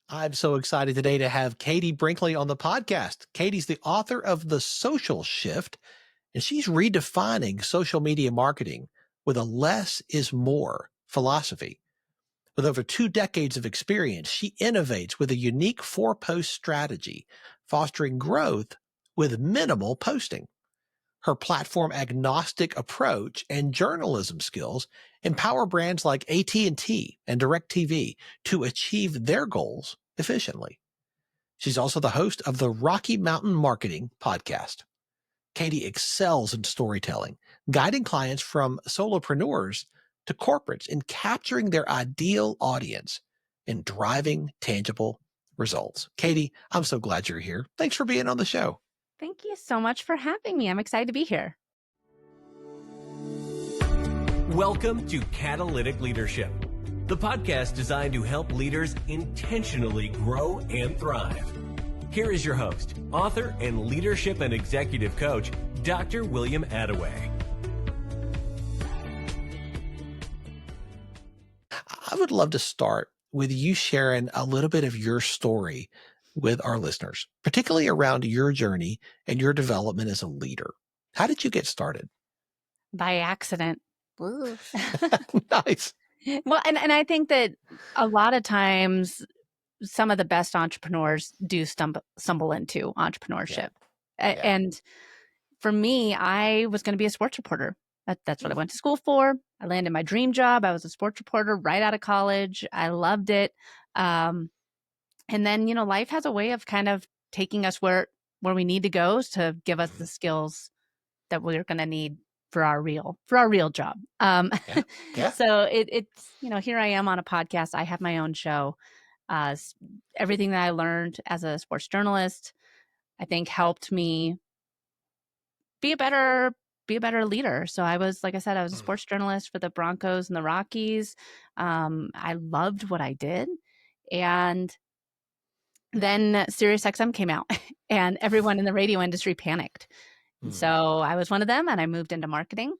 I'm so excited today to have Katie Brinkley on the podcast. Katie's the author of The Social Shift, and she's redefining social media marketing with a less is more philosophy. With over 2 decades of experience, she innovates with a unique 4-post strategy, fostering growth with minimal posting. Her platform agnostic approach and journalism skills empower brands like AT&T and DirecTV to achieve their goals efficiently. She's also the host of the Rocky Mountain Marketing podcast. Katie excels in storytelling, guiding clients from solopreneurs to corporates in capturing their ideal audience and driving tangible results. Katie, I'm so glad you're here. Thanks for being on the show. Thank you so much for having me. I'm excited to be here. Welcome to Catalytic Leadership, the podcast designed to help leaders intentionally grow and thrive. Here is your host, author and leadership and executive coach, Dr. William Attaway. I would love to start with you sharing a little bit of your story with our listeners, particularly around your journey and your development as a leader. How did you get started? By accident. Nice. Well, and I think that a lot of times some of the best entrepreneurs do stumble into entrepreneurship. Yeah. And for me, I was going to be a sports reporter. That's what I went to school for. I landed my dream job. I was a sports reporter right out of college. I loved it. And then, life has a way of kind of taking us where we need to go to give us the skills that we're going to need for our real job. Yeah. So it's, here I am on a podcast. I have my own show. Everything that I learned as a sports journalist, I think helped me be a better leader. So I was, like I said, I was a sports journalist for the Broncos and the Rockies. I loved what I did. And then SiriusXM came out and everyone in the radio industry panicked. So I was one of them and I moved into marketing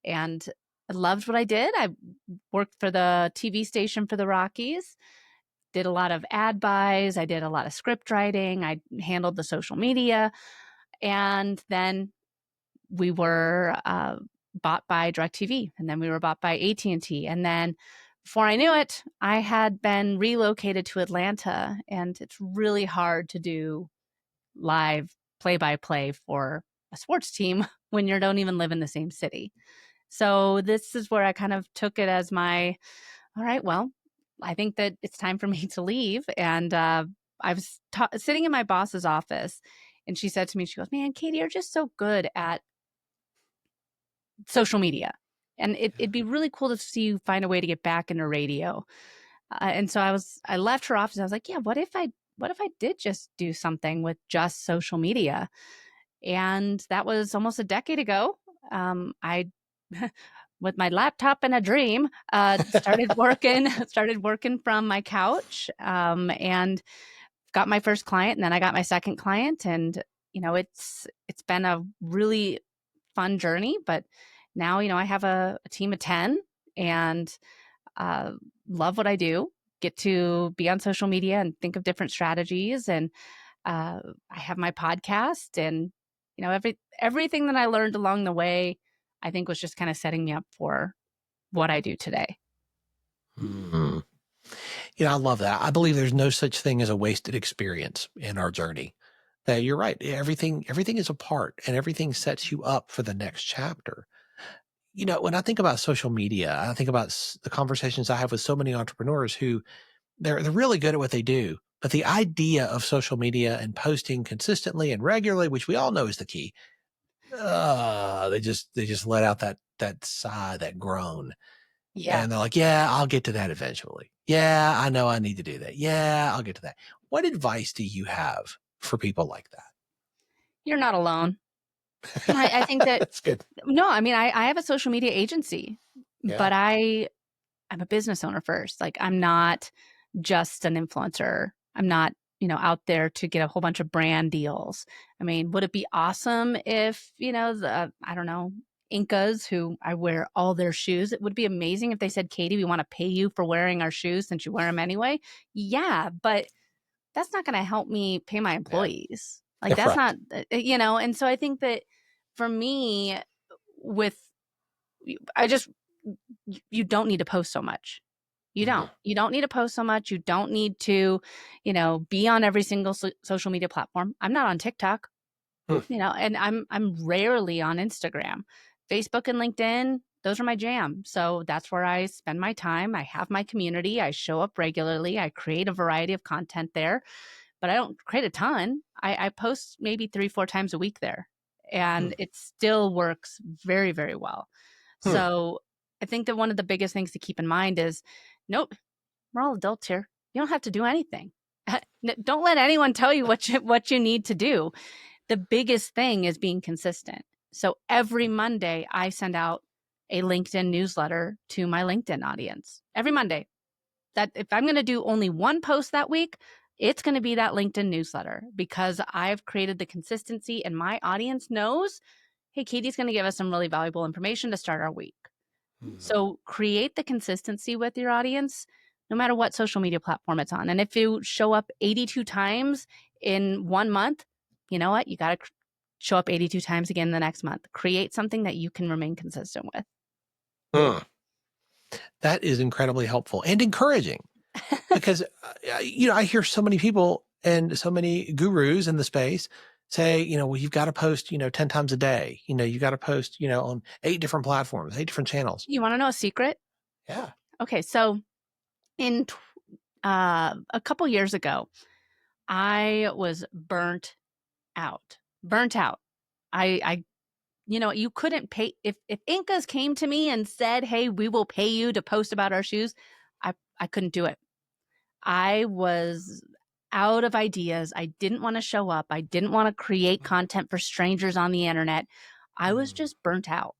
and I loved what I did. I worked for the TV station for the Rockies, did a lot of ad buys. I did a lot of script writing. I handled the social media. And then we were bought by DirecTV, and then we were bought by AT&T. And then before I knew it, I had been relocated to Atlanta, and it's really hard to do live play-by-play for a sports team when you don't even live in the same city. So this is where I kind of took it as my, all right, well, I think that it's time for me to leave. And I was sitting in my boss's office, and she said to me, she goes, man, Katie, you're just so good at social media. And it'd be really cool to see you find a way to get back into radio. And so I left her office. I was like, yeah, what if I did just do something with just social media? And that was almost a decade ago. I, with my laptop and a dream, started working from my couch, and got my first client, and then I got my second client. And, it's been a really fun journey, but now, I have a team of 10 and love what I do, get to be on social media and think of different strategies. And I have my podcast, and, everything that I learned along the way, I think was just kind of setting me up for what I do today. Mm-hmm. I love that. I believe there's no such thing as a wasted experience in our journey. You're right. Everything is a part, and everything sets you up for the next chapter. When I think about social media, I think about the conversations I have with so many entrepreneurs who they're really good at what they do, but the idea of social media and posting consistently and regularly, which we all know is the key, they just let out that sigh, that groan. Yeah. And they're like, yeah, I'll get to that eventually. Yeah, I know I need to do that. Yeah, I'll get to that. What advice do you have for people like that? You're not alone. I think that that's good. No, I mean, I have a social media agency, Yeah. but I'm a business owner first. Like, I'm not just an influencer. I'm not, out there to get a whole bunch of brand deals. I mean, would it be awesome if, I don't know, Incas, who I wear all their shoes, it would be amazing if they said, Katie, we want to pay you for wearing our shoes since you wear them anyway. Yeah, but that's not going to help me pay my employees. Like Yeah, that's right. not, and so I think that for me you don't need to post so much. You don't need to post so much. You don't need to, be on every single social media platform. I'm not on TikTok, and I'm rarely on Instagram. Facebook and LinkedIn, those are my jam. So that's where I spend my time. I have my community. I show up regularly. I create a variety of content there, but I don't create a ton. I post maybe 3-4 times a week there, and it still works very, very well. So I think that one of the biggest things to keep in mind is, nope, we're all adults here. You don't have to do anything. Don't let anyone tell you what you need to do. The biggest thing is being consistent. So every Monday, I send out a LinkedIn newsletter to my LinkedIn audience. Every Monday. That if I'm going to do only one post that week, it's going to be that LinkedIn newsletter, because I've created the consistency and my audience knows, hey, Katie's going to give us some really valuable information to start our week. So create the consistency with your audience, no matter what social media platform it's on. And if you show up 82 times in 1 month, you know what? You got to show up 82 times again the next month. Create something that you can remain consistent with. That is incredibly helpful and encouraging, because, I hear so many people and so many gurus in the space say, well, you've got to post, 10 times a day. You got to post, on 8 different platforms, 8 different channels. You want to know a secret? Yeah. Okay. So in a couple years ago, I was burnt out. I you couldn't pay if Incas came to me and said, "Hey, we will pay you to post about our shoes." I couldn't do it. I was out of ideas. I didn't want to show up. I didn't want to create content for strangers on the internet. I was just burnt out.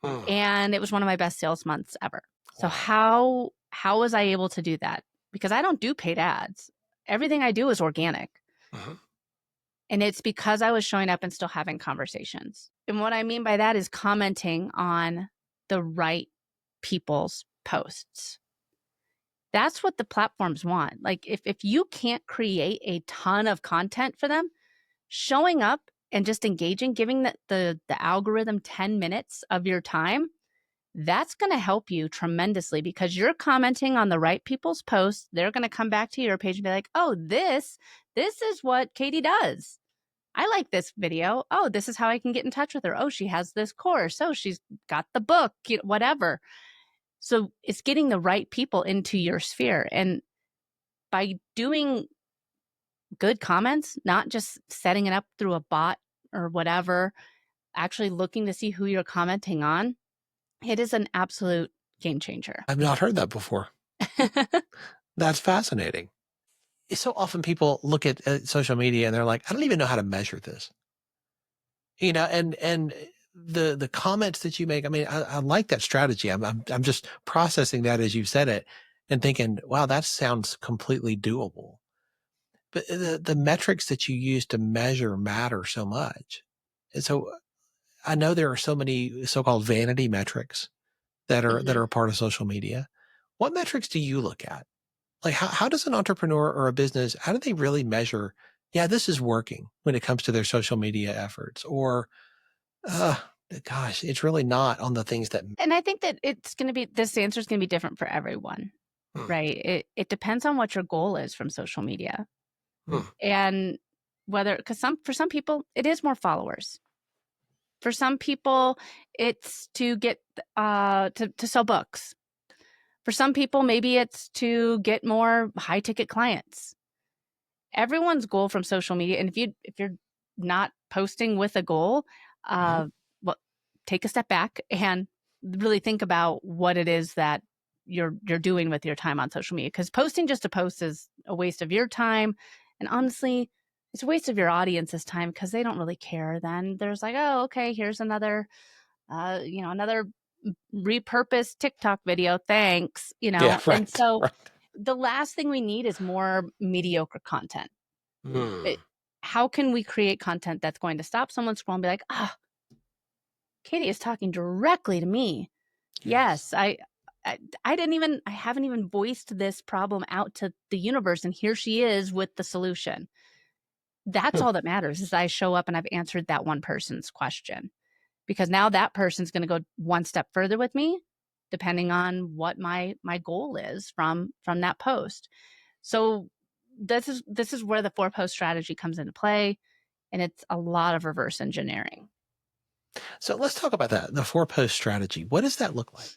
And it was one of my best sales months ever. So how was I able to do that? Because I don't do paid ads. Everything I do is organic. And it's because I was showing up and still having conversations. And what I mean by that is commenting on the right people's posts. That's what the platforms want. Like if you can't create a ton of content for them, showing up and just engaging, giving the algorithm 10 minutes of your time, that's going to help you tremendously, because you're commenting on the right people's posts. They're going to come back to your page and be like, oh, this is what Katie does. I like this video. Oh, this is how I can get in touch with her. Oh, she has this course. Oh, she's got the book, whatever. So it's getting the right people into your sphere. And by doing good comments, not just setting it up through a bot or whatever, actually looking to see who you're commenting on, it is an absolute game changer. I've not heard that before. That's fascinating. So often people look at social media and they're like, I don't even know how to measure this. And the comments that you make, I mean, I like that strategy. I'm just processing that as you said it and thinking, wow, that sounds completely doable. But the metrics that you use to measure matter so much. And so I know there are so many so-called vanity metrics that are a part of social media. What metrics do you look at? Like how does an entrepreneur or a business, how do they really measure, yeah, this is working when it comes to their social media efforts? Or, gosh, it's really not on the things that. And I think that this answer is going to be different for everyone, right? It depends on what your goal is from social media. And because for some people, it is more followers. For some people, it's to get, to sell books. For some people, maybe it's to get more high ticket clients. Everyone's goal from social media, and if you're not posting with a goal, well, take a step back and really think about what it is that you're doing with your time on social media. Because posting just to post is a waste of your time, and honestly, it's a waste of your audience's time, because they don't really care. Then there's like, oh, okay, here's another, another repurposed TikTok video. Thanks. Yeah, right, and so the last thing we need is more mediocre content. How can we create content that's going to stop someone scrolling and be like, Katie is talking directly to me. Yes, I haven't even voiced this problem out to the universe, and here she is with the solution. That's all that matters, is I show up and I've answered that one person's question, because now that person's going to go one step further with me, depending on what my goal is from that post. So this is where the 4-post strategy comes into play, and it's a lot of reverse engineering. So let's talk about that, the 4-post strategy. What does that look like?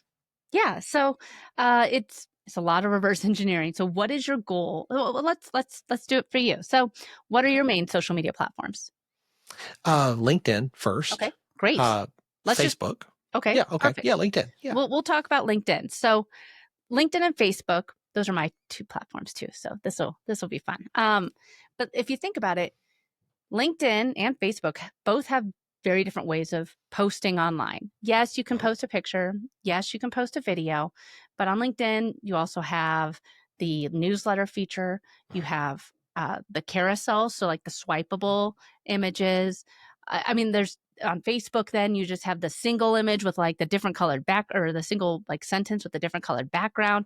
Yeah, so it's a lot of reverse engineering. So what is your goal? Well, let's do it for you. So what are your main social media platforms? LinkedIn first. Okay, great. Let's Facebook. Okay. Yeah. Okay. Perfect. Yeah. LinkedIn. Yeah. We'll talk about LinkedIn. So LinkedIn and Facebook, those are my 2 platforms too. So this will be fun. But if you think about it, LinkedIn and Facebook both have very different ways of posting online. Yes, you can post a picture. Yes, you can post a video. But on LinkedIn, you also have the newsletter feature. You have the carousel, so like the swipeable images. I mean, there's on Facebook, then you just have the single image with like the different colored back, or the single like sentence with the different colored background.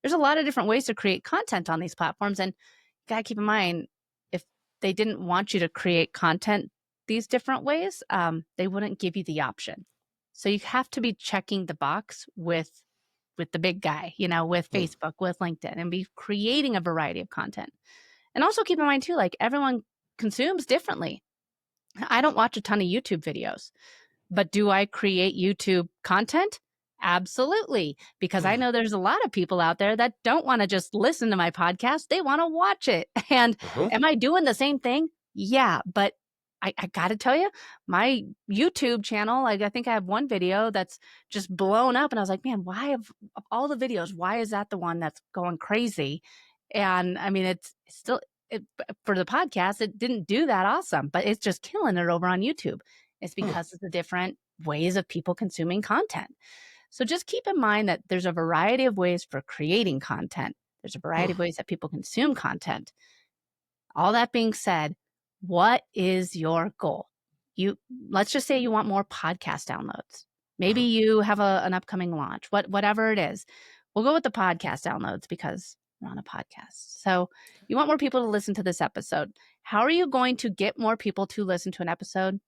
There's a lot of different ways to create content on these platforms. And you got to keep in mind, if they didn't want you to create content these different ways, they wouldn't give you the option. So you have to be checking the box with the big guy, with Facebook, with LinkedIn, and be creating a variety of content. And also keep in mind too, like everyone consumes differently. I don't watch a ton of YouTube videos, but do I create YouTube content? Absolutely. Because I know there's a lot of people out there that don't want to just listen to my podcast. They want to watch it. And am I doing the same thing? Yeah. But I got to tell you, my YouTube channel, like I think I have one video that's just blown up. And I was like, man, why of all the videos, why is that the one that's going crazy? And I mean, it's still, for the podcast, it didn't do that awesome, but it's just killing it over on YouTube. It's because of the different ways of people consuming content. So just keep in mind that there's a variety of ways for creating content. There's a variety of ways that people consume content. All that being said, what is your goal? Let's just say you want more podcast downloads. Maybe you have an upcoming launch, whatever it is. We'll go with the podcast downloads because we're on a podcast. So you want more people to listen to this episode. How are you going to get more people to listen to an episode?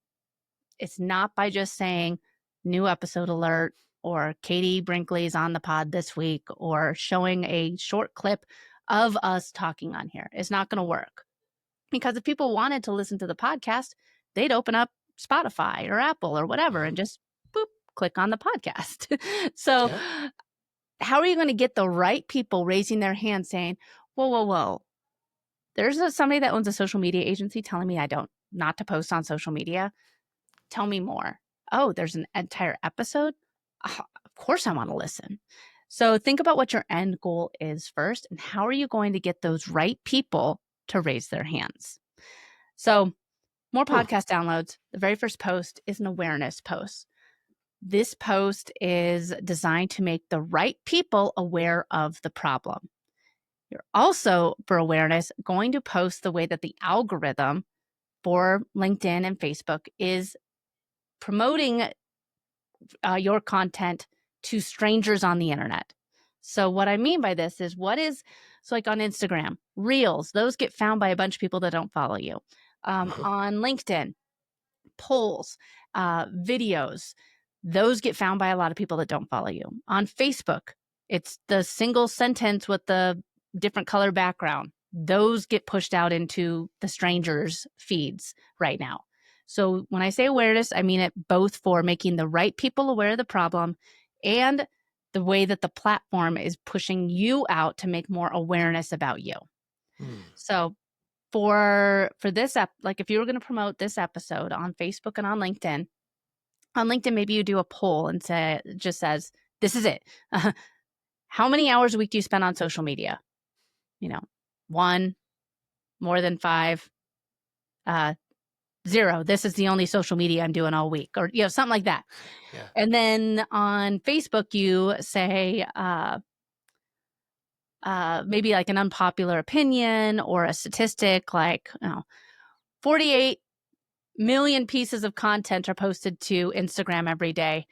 It's not by just saying new episode alert, or Katie Brinkley's on the pod this week, or showing a short clip of us talking on here. It's not going to work. Because if people wanted to listen to the podcast, they'd open up Spotify or Apple or whatever and just boop, click on the podcast. So how are you going to get the right people raising their hand saying, whoa, there's somebody that owns a social media agency telling me not to post on social media. Tell me more. Oh, there's an entire episode? Of course I want to listen. So think about what your end goal is first, and how are you going to get those right people to raise their hands? So more podcast downloads. The very first post is an awareness post. This post is designed to make the right people aware of the problem. You're also, for awareness, going to post the way that the algorithm for LinkedIn and Facebook is promoting your content to strangers on the internet. So what I mean by this is so like on Instagram, Reels, those get found by a bunch of people that don't follow you. On LinkedIn, polls, videos, those get found by a lot of people that don't follow you. On Facebook, it's the single sentence with the different color background. Those get pushed out into the strangers' feeds right now. So when I say awareness, I mean it both for making the right people aware of the problem and the way that the platform is pushing you out to make more awareness about you. So for this like if you were going to promote this episode on Facebook and on LinkedIn, maybe you do a poll and it just says, this is it. How many hours a week do you spend on social media? 1, more than 5, 0. This is the only social media I'm doing all week, or something like that. Yeah. And then on Facebook, you say maybe like an unpopular opinion or a statistic, like 48 million pieces of content are posted to Instagram every day.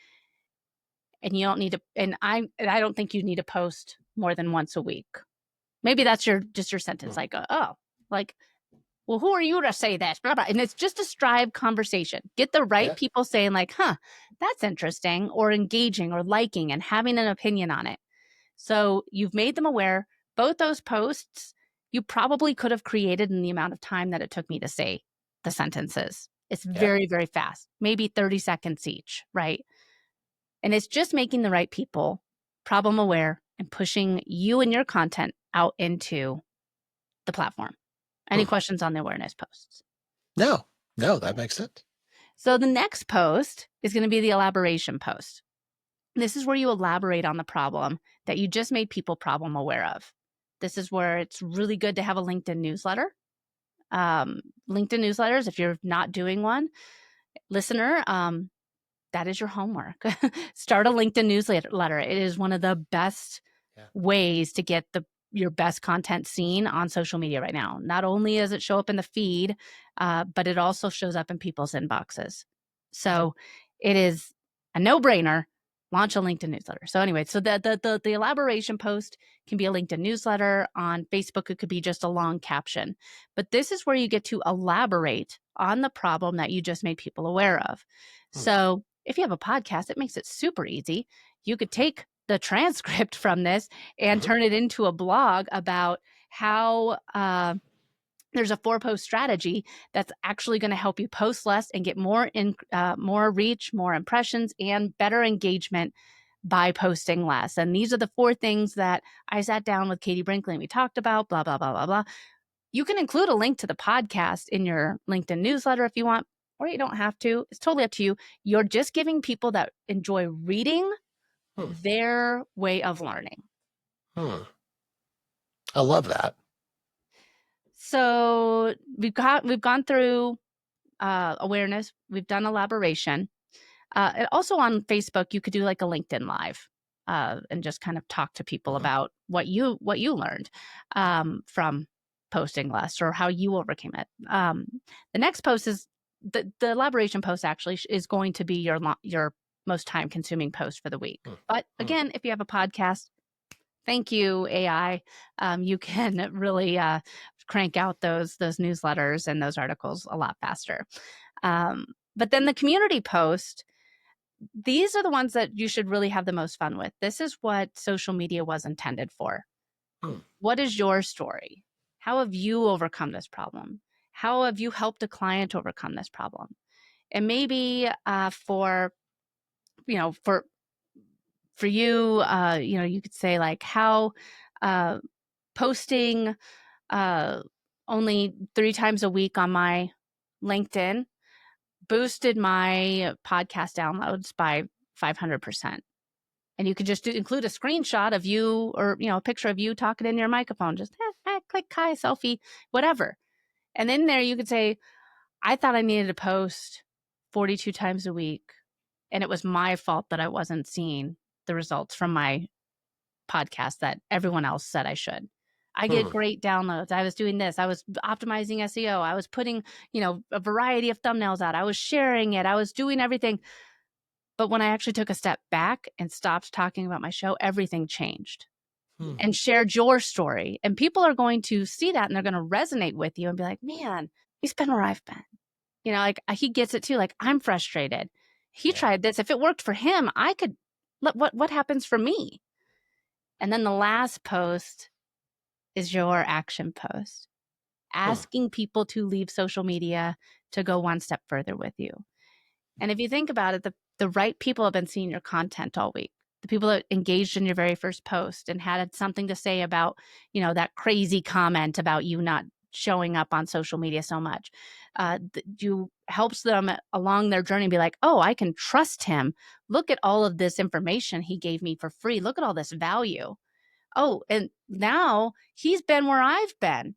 and you don't need to, and I don't think you need to post more than once a week. Maybe that's just your sentence, like, well, who are you to say that? Blah, blah. And it's just a strive conversation. Get the right people saying like, that's interesting, or engaging, or liking, and having an opinion on it. So you've made them aware. Both those posts you probably could have created in the amount of time that it took me to say the sentences. It's very, very fast, maybe 30 seconds each, right? And it's just making the right people problem aware and pushing you and your content out into the platform. Any questions on the awareness posts? No, that makes sense. So the next post is going to be the elaboration post. This is where you elaborate on the problem that you just made people problem aware of. This is where it's really good to have a LinkedIn newsletter. LinkedIn newsletters, if you're not doing one, listener, that is your homework. Start a LinkedIn newsletter. It is one of the best ways to get your best content seen on social media right now. Not only does it show up in the feed, but it also shows up in people's inboxes. So it is a no-brainer. Launch a LinkedIn newsletter. So anyway, so the elaboration post can be a LinkedIn newsletter. On Facebook, it could be just a long caption. But this is where you get to elaborate on the problem that you just made people aware of. So if you have a podcast, it makes it super easy. You could take the transcript from this and turn it into a blog about how there's a 4-post strategy that's actually going to help you post less and get more reach, more impressions, and better engagement by posting less. And these are the 4 things that I sat down with Katie Brinkley and we talked about, blah, blah, blah, blah, blah. You can include a link to the podcast in your LinkedIn newsletter if you want, or you don't have to. It's totally up to you. You're just giving people that enjoy reading their way of learning. I love that. So we've gone through awareness. We've done elaboration. And also on Facebook, you could do like a LinkedIn Live and just kind of talk to people about what you learned from posting less, or how you overcame it. The next post is the elaboration post. Actually, is going to be your most time consuming post for the week. But again, if you have a podcast, thank you, AI. You can really crank out those newsletters and those articles a lot faster. But then the community post, these are the ones that you should really have the most fun with. This is what social media was intended for. What is your story? How have you overcome this problem? How have you helped a client overcome this problem? And maybe for you, you could say like how posting only 3 times a week on my LinkedIn boosted my podcast downloads by 500%. And you could just include a screenshot of you, or a picture of you talking in your microphone, just click hi, selfie, whatever. And then there you could say, I thought I needed to post 42 times a week, and it was my fault that I wasn't seeing the results from my podcast that everyone else said I should. I get great downloads. I was doing this. I was optimizing SEO. I was putting, a variety of thumbnails out. I was sharing it. I was doing everything. But when I actually took a step back and stopped talking about my show, everything changed. And shared your story. And people are going to see that and they're going to resonate with you and be like, man, he's been where I've been. Like he gets it too. Like, I'm frustrated. He tried this. If it worked for him, I could, what happens for me? And then the last post is your action post, asking people to leave social media to go one step further with you. And if you think about it, the right people have been seeing your content all week. The people that engaged in your very first post and had something to say about, that crazy comment about you not showing up on social media so much. You helps them along their journey be like, oh, I can trust him. Look at all of this information he gave me for free. Look at all this value. Oh, and now he's been where I've been,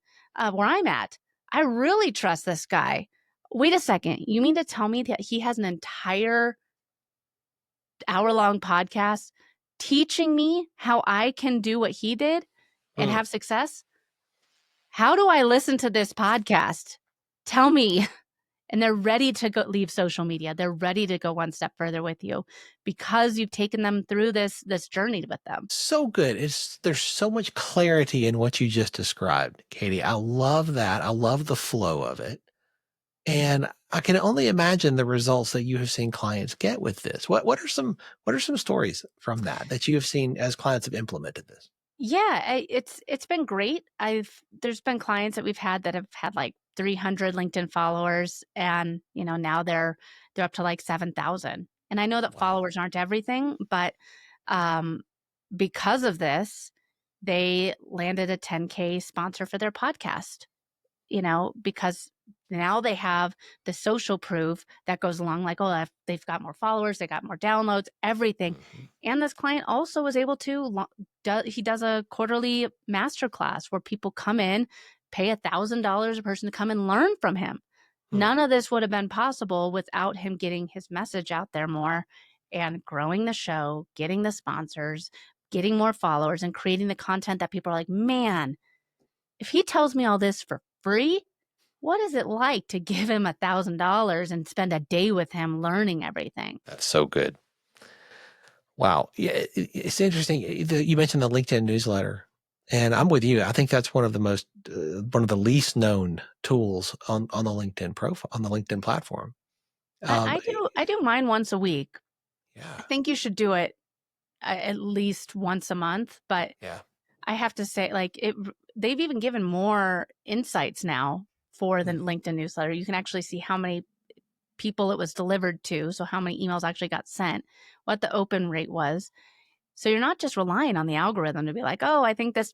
where I'm at. I really trust this guy. Wait a second. You mean to tell me that he has an entire hour-long podcast teaching me how I can do what he did and have success? How do I listen to this podcast? Tell me. and they're ready to go leave social media. They're ready to go one step further with you because you've taken them through this journey with them. So good. There's so much clarity in what you just described, Katie. I love that. I love the flow of it. And I can only imagine the results that you have seen clients get with this. What are some stories from that you have seen as clients have implemented this? Yeah, it's been great. There's been clients that we've had that have had like 300 LinkedIn followers, and now they're up to like 7,000. And I know that followers aren't everything, but because of this, they landed a 10K sponsor for their podcast. Because now they have the social proof that goes along, like, oh, they've got more followers, they got more downloads, everything. Mm-hmm. And this client also was able to, he does a quarterly masterclass where people come in, pay $1,000 a person to come and learn from him. None of this would have been possible without him getting his message out there more and growing the show, getting the sponsors, getting more followers, and creating the content that people are like, man, if he tells me all this for free, what is it like to give him $1,000 and spend a day with him learning everything? That's so good. Wow. Yeah, it's interesting. You mentioned the LinkedIn newsletter, and I'm with you. I think that's one of the least known tools on the LinkedIn profile, on the LinkedIn platform. I do mine once a week. Yeah. I think you should do it at least once a month, but yeah. I have to say, like, they've even given more insights now for the LinkedIn newsletter. You can actually see how many people it was delivered to, so how many emails actually got sent, what the open rate was. So you're not just relying on the algorithm to be like, oh, I think this,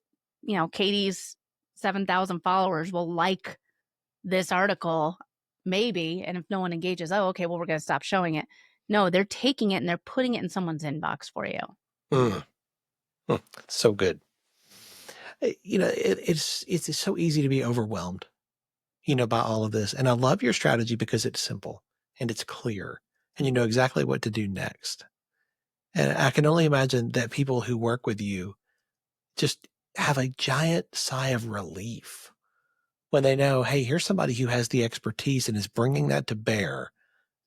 Katie's 7,000 followers will like this article, maybe. And if no one engages, oh, okay, well, we're going to stop showing it. No, they're taking it and they're putting it in someone's inbox for you. So good. It's so easy to be overwhelmed, by all of this. And I love your strategy because it's simple and it's clear and you know exactly what to do next. And I can only imagine that people who work with you just have a giant sigh of relief when they know, hey, here's somebody who has the expertise and is bringing that to bear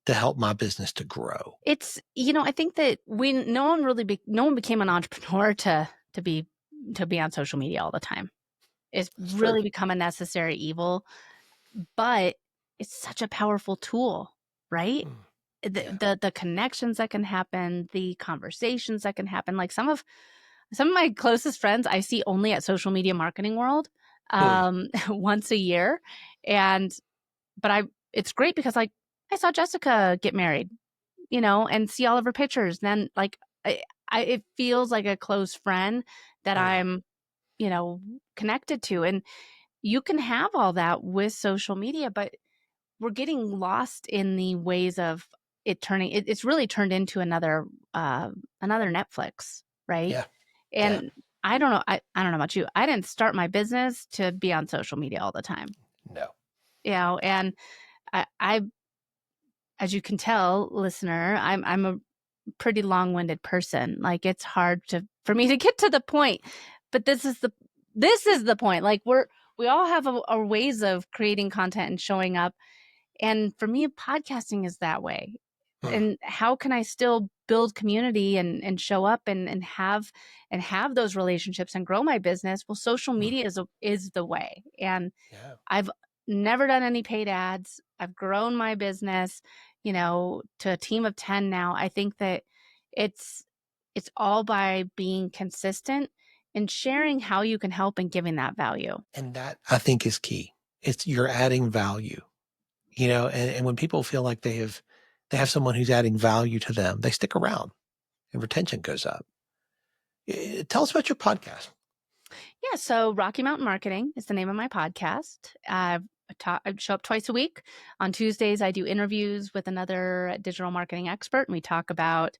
to help my business to grow. It's, I think that no one became an entrepreneur to be on social media all the time. It's really become a necessary evil, but it's such a powerful tool, right? The connections that can happen, the conversations that can happen. Like some of my closest friends I see only at Social Media Marketing World once a year. But it's great because like I saw Jessica get married, and see all of her pictures. Then like it feels like a close friend that I'm, connected to. And you can have all that with social media, but we're getting lost in the ways of it turning. It's really turned into another Netflix, right? Yeah. And I don't know. I don't know about you. I didn't start my business to be on social media all the time. No. And I as you can tell, listener, I'm a pretty long-winded person. Like it's hard for me to get to the point. But this is the point. Like we all have our ways of creating content and showing up. And for me, podcasting is that way. And how can I still build community and show up and have those relationships and grow my business? Well, social media is the way. And I've never done any paid ads. I've grown my business, to a team of 10 now. I think that it's all by being consistent and sharing how you can help and giving that value. And that I think is key. You're adding value, and when people feel like they have someone who's adding value to them, they stick around and retention goes up. Tell us about your podcast. Yeah. So Rocky Mountain Marketing is the name of my podcast. I show up twice a week. On Tuesdays, I do interviews with another digital marketing expert, and we talk about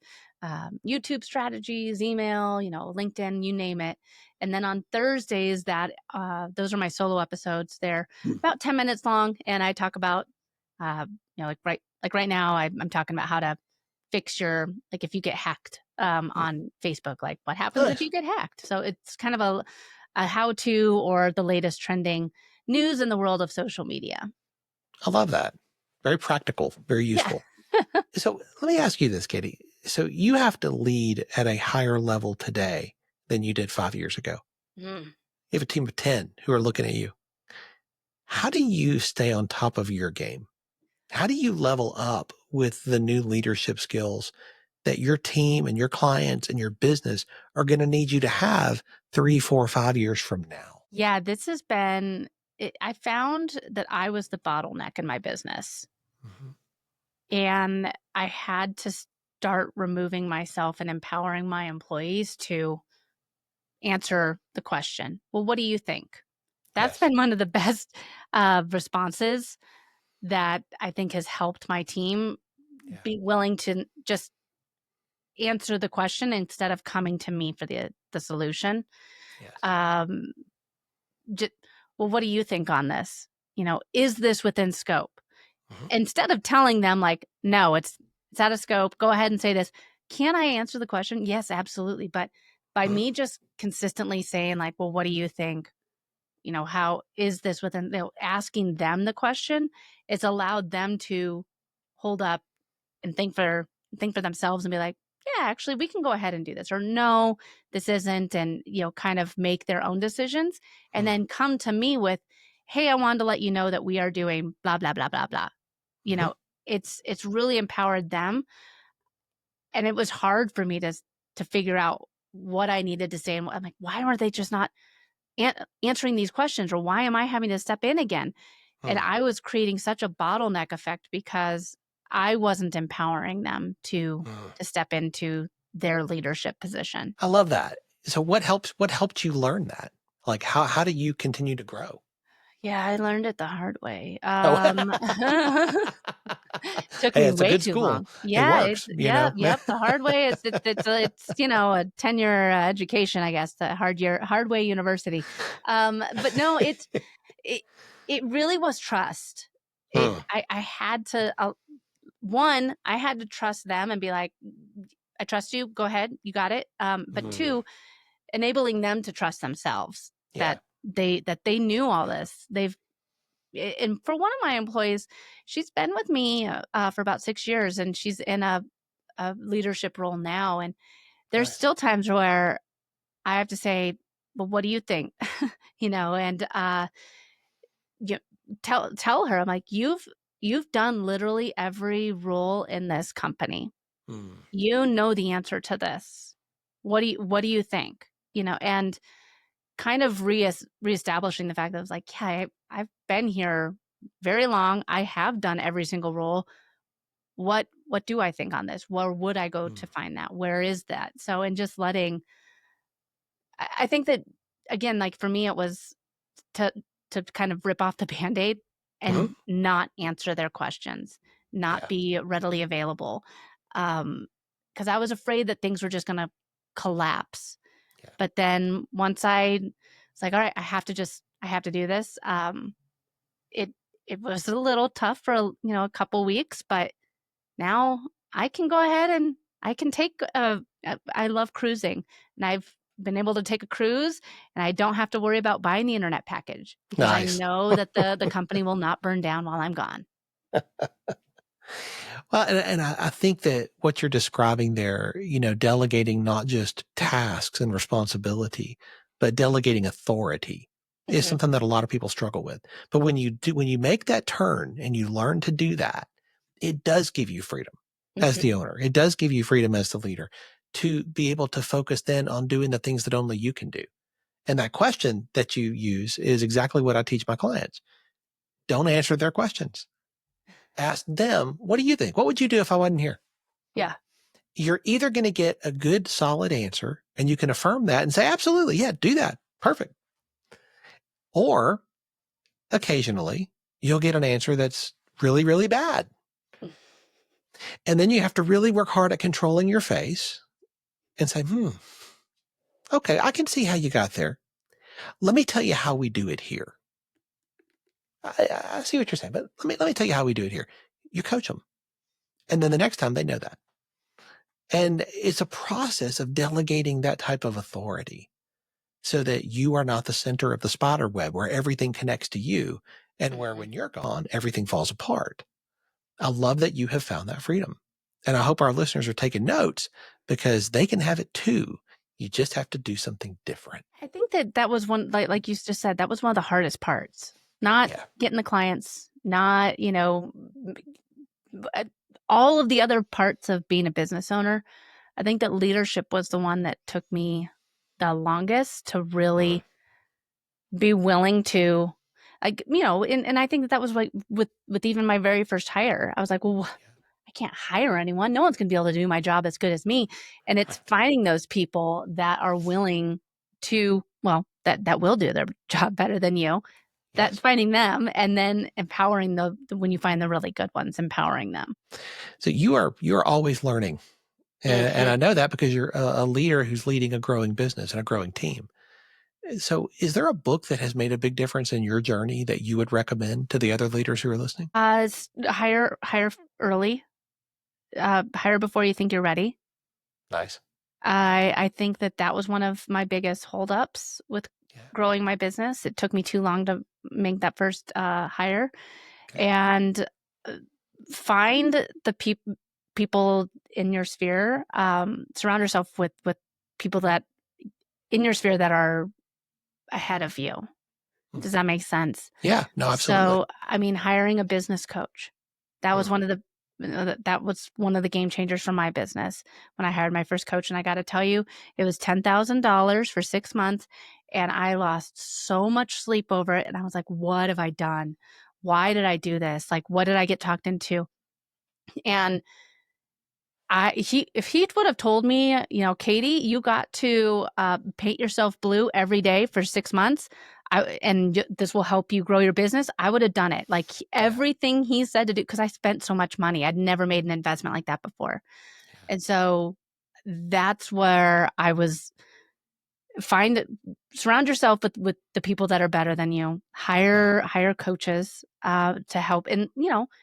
YouTube strategies, email, LinkedIn, you name it. And then on Thursdays, those are my solo episodes. They're about 10 minutes long, and I talk about, like right now, I'm talking about how to fix if you get hacked on Facebook, like what happens if you get hacked. So it's kind of a how-to or the latest trending news in the world of social media. I love that. Very practical, very useful. So let me ask you this, Katie. So you have to lead at a higher level today than you did 5 years ago. Mm. You have a team of 10 who are looking at you. How do you stay on top of your game? How do you level up with the new leadership skills that your team and your clients and your business are going to need you to have 3, 4, 5 years from now? Yeah, this has been, I found that I was the bottleneck in my business. And I had to start removing myself and empowering my employees to answer the question, well, what do you think? That's Yes. been one of the best responses that I think has helped my team be willing to just answer the question instead of coming to me for the solution. Yes. Well, what do you think on this? Is this within scope? Mhm. Instead of telling them like, no, it's out of scope, go ahead and say this. Can I answer the question? Yes, absolutely. But by me just consistently saying like, well, what do you think? How is this within, asking them the question, it's allowed them to hold up and think for themselves and be like, yeah, actually we can go ahead and do this, or no, this isn't, and kind of make their own decisions and then come to me with, hey, I wanted to let you know that we are doing blah blah blah blah blah. It's really empowered them, and it was hard for me to figure out what I needed to say, and I'm like, why are they just not answering these questions, or why am I having to step in again? And I was creating such a bottleneck effect because I wasn't empowering them to step into their leadership position. I love that. So what helped you learn that? Like how do you continue to grow? Yeah, I learned it the hard way. Oh. Took Hey, me it's a way good too school. long. It Yeah, works, yep, the hard way. It's a 10-year education, I guess. The hard way university. But no, it really was trust. I had to I had to trust them and be like, I trust you. Go ahead, you got it. But 2, enabling them to trust themselves that they knew all this. And for one of my employees, she's been with me for about 6 years, and she's in a leadership role now. And there's still times where I have to say, well, what do you think? And tell her, I'm like, you've done literally every role in this company. You know the answer to this. What do you think? And kind of reestablishing the fact that I was like, yeah, I've been here very long. I have done every single role. What do I think on this? Where would I go to find that? Where is that? So, and just letting, I think that, again, like for me, it was to kind of rip off the Band-Aid and not answer their questions, not be readily available. Because I was afraid that things were just going to collapse. But then once I was like, all right, I have to do this. It was a little tough for a couple weeks, but now I can go ahead and I can take I love cruising, and I've been able to take a cruise, and I don't have to worry about buying the internet package because Nice. I know that the company will not burn down while I'm gone. Well, and I think that what you're describing there, delegating not just tasks and responsibility, but delegating authority is something that a lot of people struggle with. But when you make that turn and you learn to do that, it does give you freedom as the owner. It does give you freedom as the leader to be able to focus then on doing the things that only you can do. And that question that you use is exactly what I teach my clients. Don't answer their questions. Ask them, what do you think? What would you do if I wasn't here? Yeah. You're either going to get a good, solid answer, and you can affirm that and say, absolutely, yeah, do that. Perfect. Or occasionally you'll get an answer that's really, really bad. And then you have to really work hard at controlling your face and say, okay, I can see how you got there. Let me tell you how we do it here. I see what you're saying, but let me tell you how we do it here. You coach them. And then the next time they know that. And it's a process of delegating that type of authority so that you are not the center of the spider web where everything connects to you and where when you're gone, everything falls apart. I love that you have found that freedom. And I hope our listeners are taking notes because they can have it too. You just have to do something different. I think that was one, like you just said, that was one of the hardest parts. Not getting the clients, not, all of the other parts of being a business owner. I think that leadership was the one that took me the longest to really be willing to, and I think that was like with even my very first hire. I was like, well, I can't hire anyone. No one's going to be able to do my job as good as me. And it's finding those people that are willing to, that will do their job better than you. That's finding them and then empowering when you find the really good ones, empowering them. So you're always learning. And I know that because you're a leader who's leading a growing business and a growing team. So is there a book that has made a big difference in your journey that you would recommend to the other leaders who are listening? Hire early. Hire before you think you're ready. Nice. I think that was one of my biggest holdups with growing my business. It took me too long to make that first hire. Okay. And find the people in your sphere. Surround yourself with people that in your sphere that are ahead of you. Does that make sense? Yeah, no, absolutely. So, hiring a business coach, that was one of the game changers for my business. When I hired my first coach, and I got to tell you, it was $10,000 for 6 months, and I lost so much sleep over it. And I was like, what have I done? Why did I do this? Like, what did I get talked into? And if he would have told me, Katie, you got to paint yourself blue every day for 6 months, and this will help you grow your business, I would have done it. Like everything he said to do, because I spent so much money. I'd never made an investment like that before. Yeah. And so that's where I was. Surround yourself with the people that are better than you. Hire coaches to help. And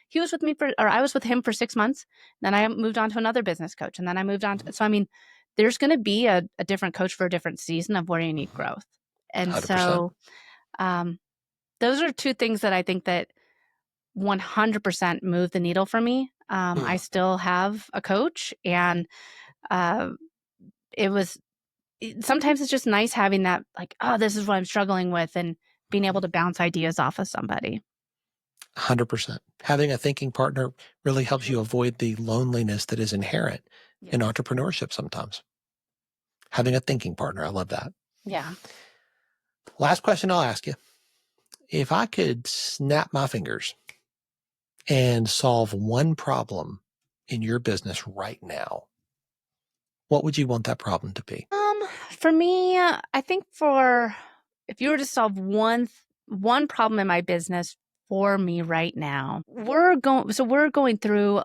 he was with me I was with him for 6 months. Then I moved on to another business coach, and then I moved on. So there's going to be a different coach for a different season of where you need growth. And 100%. So, those are two things that I think that 100% move the needle for me. I still have a coach, and sometimes it's just nice having that, like, oh, this is what I'm struggling with, and being able to bounce ideas off of somebody. 100%. Having a thinking partner really helps you avoid the loneliness that is inherent in entrepreneurship sometimes. Having a thinking partner. I love that. Yeah. Last question I'll ask you. If I could snap my fingers and solve one problem in your business right now, what would you want that problem to be? For me, I think if you were to solve one problem in my business for me right now, we're going through,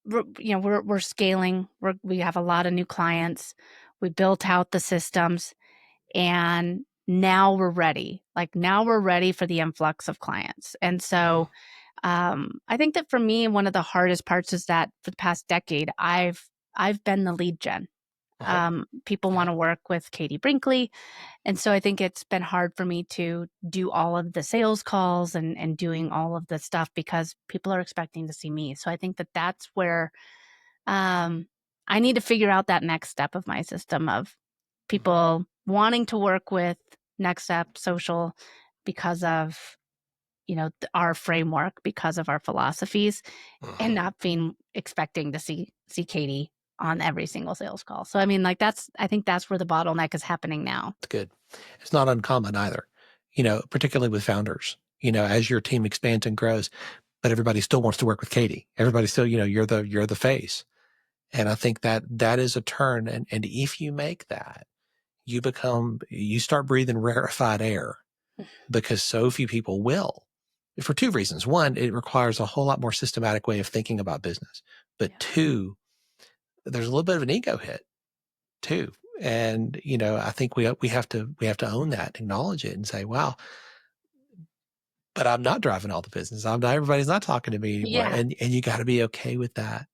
we're scaling. We have a lot of new clients. We built out the systems, and now we're ready. Like now we're ready for the influx of clients. And so, I think that for me, one of the hardest parts is that for the past decade, I've been the lead gen. People want to work with Katie Brinkley. And so I think it's been hard for me to do all of the sales calls and doing all of the stuff because people are expecting to see me. So I think that that's where I need to figure out that next step of my system of people wanting to work with Next Step Social because of, our framework, because of our philosophies, and not being expecting to see Katie on every single sales call. So, I think that's where the bottleneck is happening now. It's good. It's not uncommon either, particularly with founders, as your team expands and grows, but everybody still wants to work with Katie. Everybody still, you're the face. And I think that is a turn. And if you make that, you start breathing rarefied air because so few people will, for two reasons. One, it requires a whole lot more systematic way of thinking about business. But two, there's a little bit of an ego hit too. And, I think we have to own that, acknowledge it and say, wow, but I'm not driving all the business. Everybody's not talking to me anymore. Yeah. And you got to be okay with that.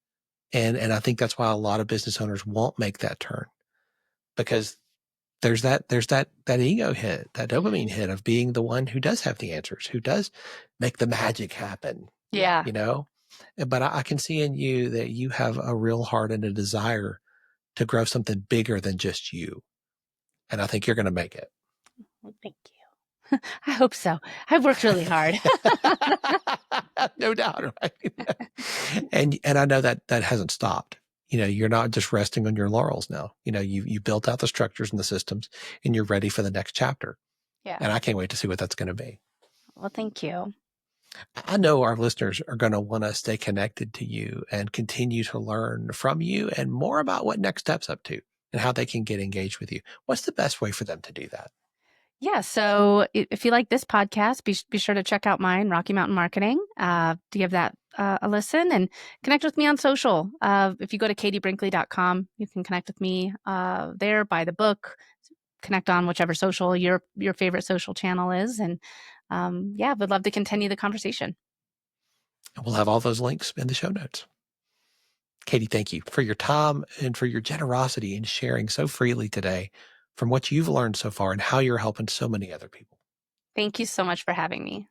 And I think that's why a lot of business owners won't make that turn because there's that ego hit, that dopamine hit of being the one who does have the answers, who does make the magic happen. Yeah. you know? But I can see in you that you have a real heart and a desire to grow something bigger than just you. And I think you're going to make it. Well, thank you. I hope so. I've worked really hard. No doubt, right? And I know that hasn't stopped. You're not just resting on your laurels now. You built out the structures and the systems, and you're ready for the next chapter. Yeah. And I can't wait to see what that's going to be. Well, thank you. I know our listeners are going to want to stay connected to you and continue to learn from you and more about what Next Step's up to and how they can get engaged with you. What's the best way for them to do that? Yeah. So if you like this podcast, be sure to check out mine, Rocky Mountain Marketing, to give that a listen, and connect with me on social. If you go to katiebrinkley.com, you can connect with me there, buy the book, connect on whichever social your favorite social channel is. And would love to continue the conversation. We'll have all those links in the show notes. Katie, thank you for your time and for your generosity in sharing so freely today from what you've learned so far and how you're helping so many other people. Thank you so much for having me.